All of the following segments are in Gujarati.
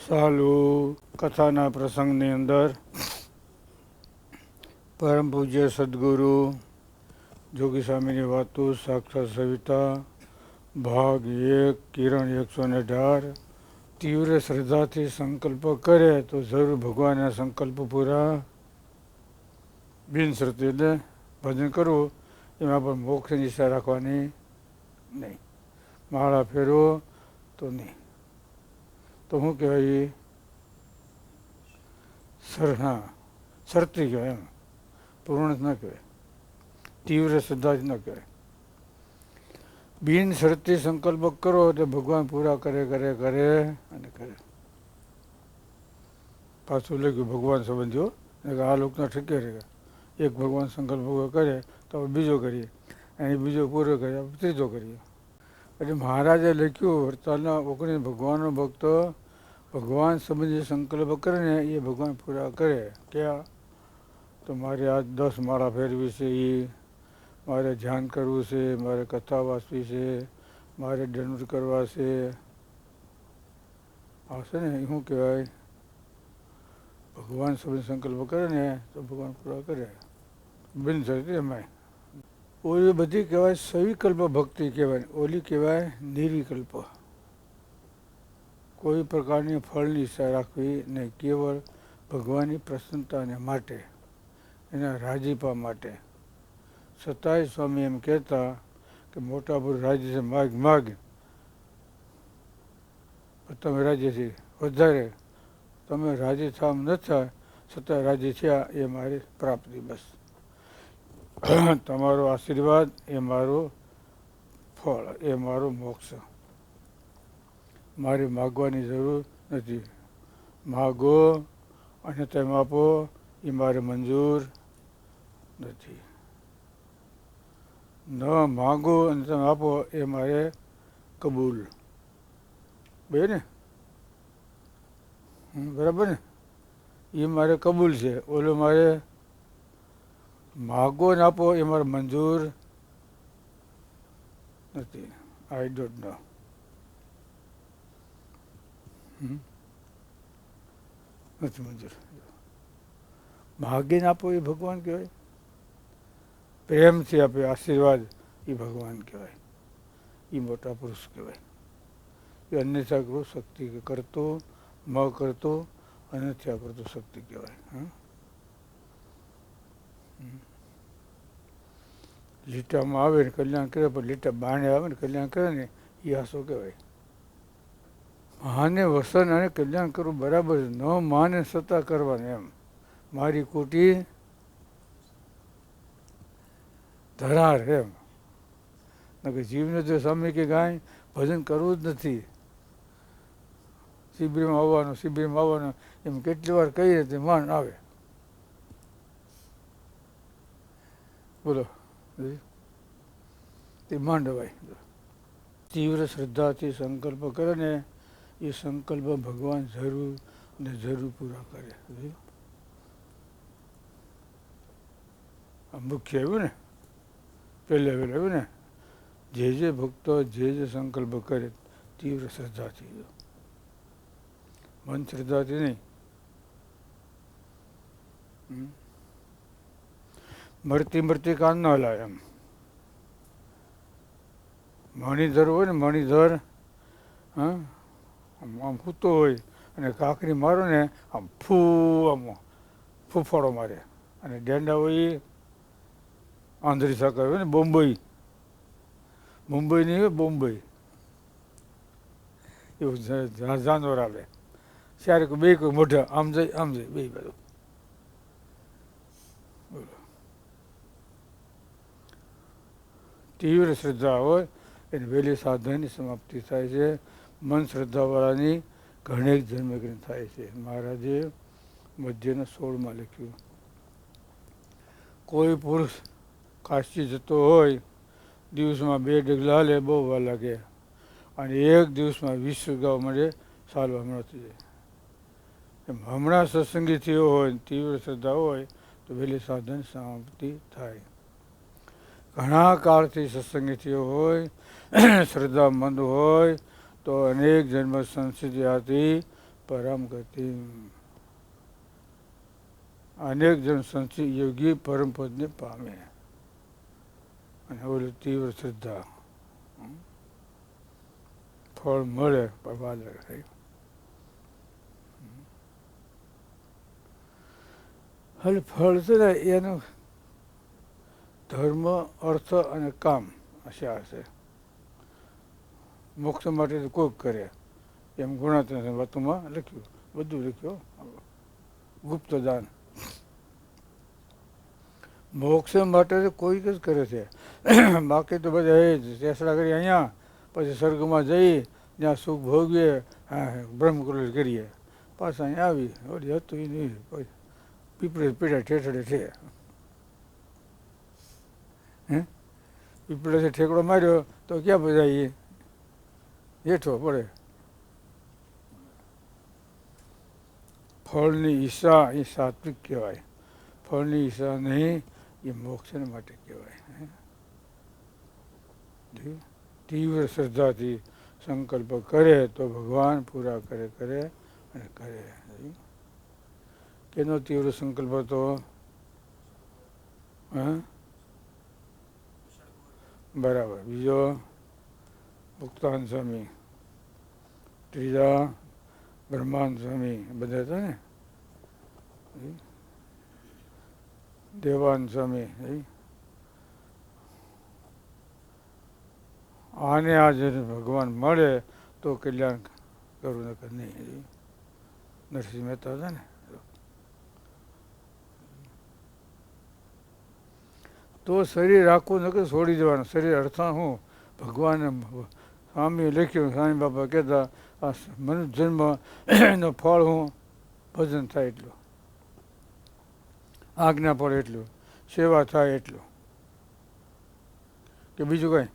ચાલુ કથાના પ્રસંગની અંદર પરમ પૂજ્ય સદગુરુ જોગી સ્વામીની વાતો સાક્ષાત સવિતા ભાગ 1 કિરણ 118 તીવ્ર શ્રદ્ધાથી સંકલ્પ કરે તો જરૂર ભગવાનના સંકલ્પ પૂરા. બિનશરતી એટલે ભજન કરવું એમાં પણ મોક્ષની ઈચ્છા રાખવાની નહીં. માળા ફેરવો તો નહીં. તો શું કહેવાય? શરતી કહેવાય, એમ પૂર્ણ ન કહેવાય, તીવ્ર શ્રદ્ધા જ ન કહેવાય. બિનશરતી સંકલ્પ કરો તો ભગવાન પૂરા કરે કરે કરે અને કરે. પાછું લખ્યું ભગવાન સંબંધીઓ આ લોકના ઠીકે રહે. એક ભગવાન સંકલ્પ પૂરો કરે તો આપણે બીજો કરીએ, અને બીજો પૂરો કરીએ આપણે ત્રીજો કરીએ. એટલે મહારાજે લખ્યું વરતાલના 19 ભગવાનનો ભક્ત ભગવાન સંબંધી સંકલ્પ કરે ને એ ભગવાન પૂરા કરે. ક્યાં? તો મારે આજ 10 માળા ફેરવી છે, એ મારે ધ્યાન કરવું છે, મારે કથા વાંચવી છે, મારે દંડ કરવા છે. આ છે ને એ શું કહેવાય? ભગવાન સંબંધી સંકલ્પ કરે ને તો ભગવાન પૂરા કરે. બિનશરતી એમાંય. ઓલી બધી કહેવાય સવિકલ્પ ભક્તિ કહેવાય, ઓલી કહેવાય નિર્વિકલ્પ. કોઈ પ્રકારની ફળની ઈચ્છા રાખવી નહીં, કેવળ ભગવાનની પ્રસન્નતાને માટે, એના રાજીપા માટે. છતાંય સ્વામી એમ કહેતા કે મોટા પુરુષ રાજી છે, માગ માગ, તમે રાજી છે વધારે, તમે રાજી થવા ન થાય છતાં રાજી થયા એ મારી પ્રાપ્તિ. બસ તમારો આશીર્વાદ એ મારું ફળ, એ મારો મોક્ષ. મારે માગવાની જરૂર નથી. માગો અને તેમ આપો એ મારે મંજૂર નથી. ન માગો અને તમે આપો એ મારે કબૂલ. બે ને બરાબર ને? એ મારે કબૂલ છે. ઓલો મારે માગો ને આપો એ મારે મંજૂર નથી. I don't know. નથી મંજૂર. માગીને આપો એ ભગવાન કહેવાય. પ્રેમથી આપે આશીર્વાદ એ ભગવાન કહેવાય, એ મોટા પુરુષ કહેવાય. એ અન્યથા કરો શક્તિ કરતો, મ કરતો અન્યથા કરતો શક્તિ કહેવાય. લીટામાં આવે ને કલ્યાણ કરે, પણ લીટા બાણે આવે ને કલ્યાણ કરે ને એ આશો કહેવાય. માને વસન અને કલ્યાણ કરવું બરાબર છે, ન માને સત્તા કરવાની. એમ મારી કુટી ધરાર. એમ કે જીવને જો સ્વામી કે કાંઈ ભજન કરવું જ નથી, શિબિરમાં આવવાનું શિબિરમાં આવવાનું એમ કેટલી વાર કહીએ તે માન આવે. બોલો તે માંડવાય. તીવ્ર શ્રદ્ધાથી સંકલ્પ કરે ને એ સંકલ્પ ભગવાન જરૂર ને જરૂર પૂરા કરે. આ મુખ્ય આવ્યું ને, પહેલે વહેલું આવ્યું ને, જે ભક્તો જે સંકલ્પ કરે તીવ્ર શ્રદ્ધાથી, મન શ્રદ્ધાથી નહીં. મરતી કાન ન હલાય. એમ મણિધર હોય ને, મણિધર આમ સૂતો હોય અને કાંકરી મારો ને આમ આમ ફૂફાડો મારે. અને ડેંડા હોય એ આંધળી સાકર હોય ને, મુંબઈ નહીં હોય, બોમ્બઈ એવું જાનવર આવે. ત્યારે બે કોઈ મોઢા આમ જાય બે બાજુ. તીવ્ર શ્રદ્ધા હોય એને વહેલી સાધનની સમાપ્તિ થાય છે. મન શ્રદ્ધાવાળાની ઘણેક જન્મગ્ન થાય છે. મહારાજે મધ્યના 16માં લખ્યું, કોઈ પુરુષ કાશી જતો હોય, દિવસમાં 2 ડગલા હાલે બહુ વાર લાગે, અને એક દિવસમાં 20 ગાવ મળે ચાલવા મળતી જાય. એમ હમણાં સત્સંગી થયો હોય, તીવ્ર શ્રદ્ધા હોય તો વહેલી સાધન સમાપ્તિ થાય. ઘણા કાળથી સત્સંગી થયો હોય, શ્રદ્ધામંદ હોય તો અનેક જન્મ સંસિદ્ધિથી પરમ ગતિ. અનેક જણ સંચિત યોગી પરમ પદને પામે. અને ઓલી તીવ્ર શ્રદ્ધા ફળ મળે પણ વાર લાગે. હવે ફળ છે ને એનું ધર્મ અર્થ અને કામ હશે હશે. મોક્ષ માટે તો કોઈક કરે એમ ગુણાત્મક વાતોમાં લખ્યું, બધું લખ્યું. ગુપ્ત દાન મોક્ષ માટે તો કોઈક જ કરે છે. બાકી તો બધા એ જ ચેષ્ટા કરી અહીંયા, પછી સ્વર્ગમાં જઈ ત્યાં સુખ ભોગવીએ, હા બ્રહ્મકુલ કરીએ, પાછા અહીંયા આવી ઓલી હતું એ નહીં, પીપળે પીડા ઠેઠડે છે. હે પીપળેથી ઠેકડો માર્યો તો ક્યાં બધા એ હેઠો પડે. ફળની ઈચ્છા એ સાત્વિક કહેવાય, ફળની ઈચ્છા નહીં એ મોક્ષને માટે કહેવાય. તીવ્ર શ્રદ્ધાથી સંકલ્પ કરે તો ભગવાન પૂરા કરે કરે અને કરે. કેનો તીવ્ર સંકલ્પ હતો? હા બરાબર. બીજો મુક્તાન સ્વામી, ત્રીજા બ્રહ્માંડ સ્વામી, બધા હતા ને, દેવાન સ્વામી. આને આજે ભગવાન મળે તો કલ્યાણ કરવું નકર નહીં. નરસિંહ મહેતા હતા ને, તો શરીર આખું નકર છોડી દેવાનું. શરીર અર્થા હું ભગવાને સ્વામી લખ્યું, સ્વામી બાપા કહેતા આ મનુષ્ય જન્મ એનો ફળ હું ભજન થાય એટલું, આજ્ઞા પડે એટલું, સેવા થાય એટલું, કે બીજું કંઈ?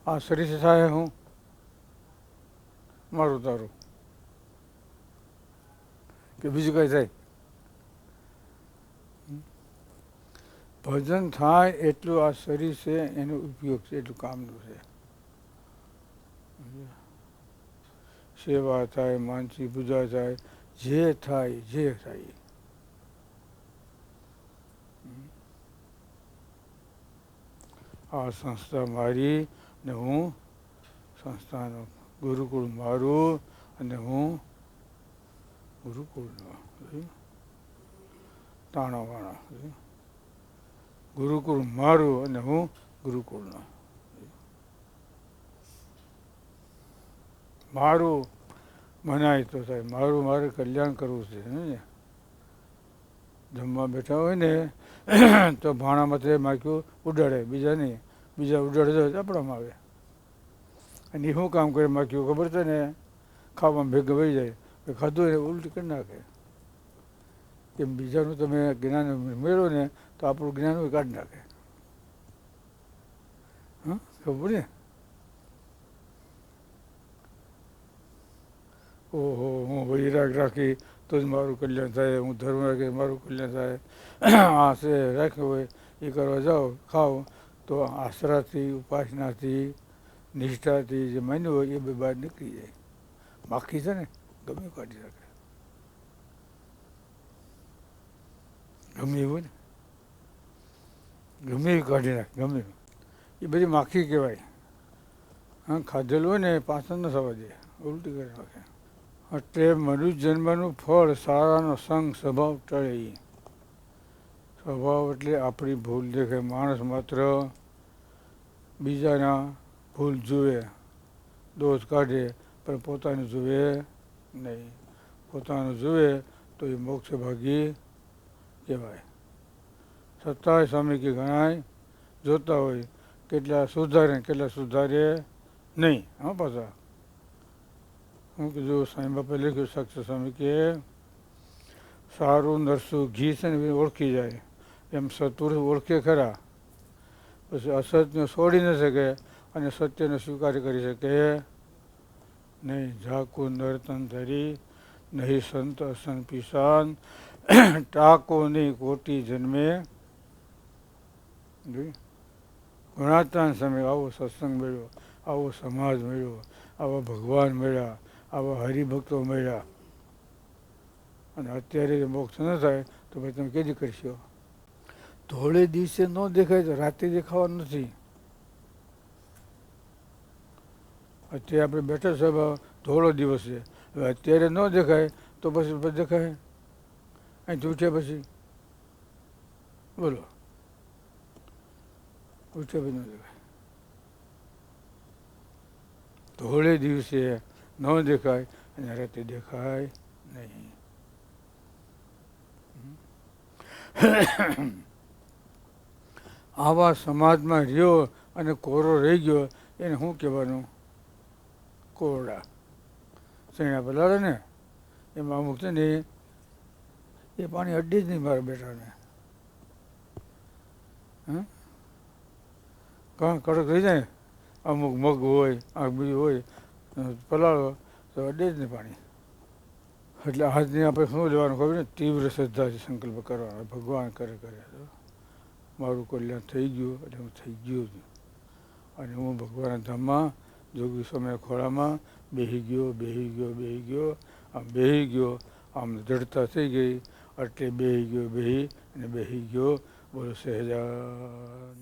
આ શરીર થાય હું મારું તારું, કે બીજું કંઈ થાય? ભજન થાય એટલું આ શરીર છે એનો ઉપયોગ છે, એટલું કામનું છે. સેવા થાય, માનસી પૂજા થાય, જે થાય. આ સંસ્થા મારી ને હું સંસ્થાનો, ગુરુકુળ મારું અને હું ગુરુકુળનો. તાણાવાણા ગુરુકુળ મારું અને હું ગુરુકુળનો. મારું મનાય તો થાય, મારું મારે કલ્યાણ કરવું છે. જમવા બેઠા હોય ને તો ભાણામાંથી માખ્યું ઉડાડે, બીજા નહીં. બીજા ઉડાડે તો આપણામાં આવે. અને એ શું કામ કરે માખ્યું ખબર છે ને? ખાવામાં ભેગા વહી જાય, ખાધું એને ઉલટી કરી નાખે. કેમ બીજાનું તમે જ્ઞાન મેળવો ને તો આપણું જ્ઞાન કાઢી નાખે. હા ખબર ને? ઓહો, હું વૈરાગ રાખી તો જ મારું કલ્યાણ થાય, હું ધર્મ રાખી મારું કલ્યાણ થાય. આ છે રાખ્યો હોય એ કરવા જાઓ, ખાઓ તો આશરાથી, ઉપાસનાથી, નિષ્ઠાથી જે માન્યું હોય એ બે બહાર નીકળી જાય. બાકી છે ને ગમે કાઢી રાખે, ગમે એવું ને ગમે એ કાઢી નાખે, ગમે એ બધી માખી કહેવાય. હા ખાધેલું હોય ને પાછળ ન થવા દે, ઉલટી કરી નાખે. એટલે મનુષ્ય જન્મનું ફળ સારાનો સંગ સ્વભાવ ટળે. સ્વભાવ એટલે આપણી ભૂલ દેખે. માણસ માત્ર બીજાના ભૂલ જુએ, દોષ કાઢે, પણ પોતાનું જુએ નહીં. પોતાનું જુએ તો એ મોક્ષ ભાગી કહેવાય. છતાંય સ્વામી કે ઘણાય જોતા હોય, કેટલા સુધારે કેટલા સુધારે નહીં. હા પાછા હું કીધું સ્વામી બાપા લખ્યું, સાક્ષર સ્વામી કે સારું નરસું ઘી છે ને ઓળખી જાય એમ સત્પુરુષ ઓળખે ખરા, પછી અસત્યને છોડી ન શકે અને સત્યનો સ્વીકાર કરી શકે નહીં. ઝાકુ નર્તન ધરી નહીં સંત અસન પિશાન, ટાકોની કોટી જન્મે. ગુણાતાન સમય આવો સત્સંગ મળ્યો, આવો સમાજ મળ્યો, આવા ભગવાન મળ્યા, આવા હરિભક્તો મળ્યા. અને અત્યારે મોક્ષ ન થાય તો ભાઈ તમે કેદી કરશો? ધોળે દિવસે ન દેખાય તો રાતે દેખાવાનું નથી. અત્યારે આપણે બેઠા સાહેબ ધોળો દિવસ છે, હવે અત્યારે ન દેખાય તો પછી દેખાય અહીંથી ઉઠ્યા પછી? બોલો, ઉઠ્યા પછી ન દેખાય. ધોળે દિવસે ન દેખાય અને રાતે દેખાય નહીં. આવા સમાજમાં રહ્યો અને કોરો રહી ગયો એને શું કહેવાનું? કોરડા. શેણા પલાળે ને એમાં અમુક છે ને એ પાણી અડ્ડી જ નહીં મારા બેટાને. કાં કડક રહી જાય, અમુક મગ હોય આ બીજું હોય પલાળો તો અડે જ નહીં પાણી. એટલે આજની આપણે શું લેવાનું ખબર ને? તીવ્ર શ્રદ્ધાથી સંકલ્પ કરવાનો, ભગવાન કરે મારું કલ્યાણ થઈ ગયું એટલે હું થઈ ગયો છું. અને હું ભગવાનના ધામમાં જોગી સમય ખોળામાં બેસી ગયો, આમ બેસી ગયો, આમ જડતા થઈ ગઈ એટલે બેસી ગયો અને બેસી ગયો. બોલો સહેજાન.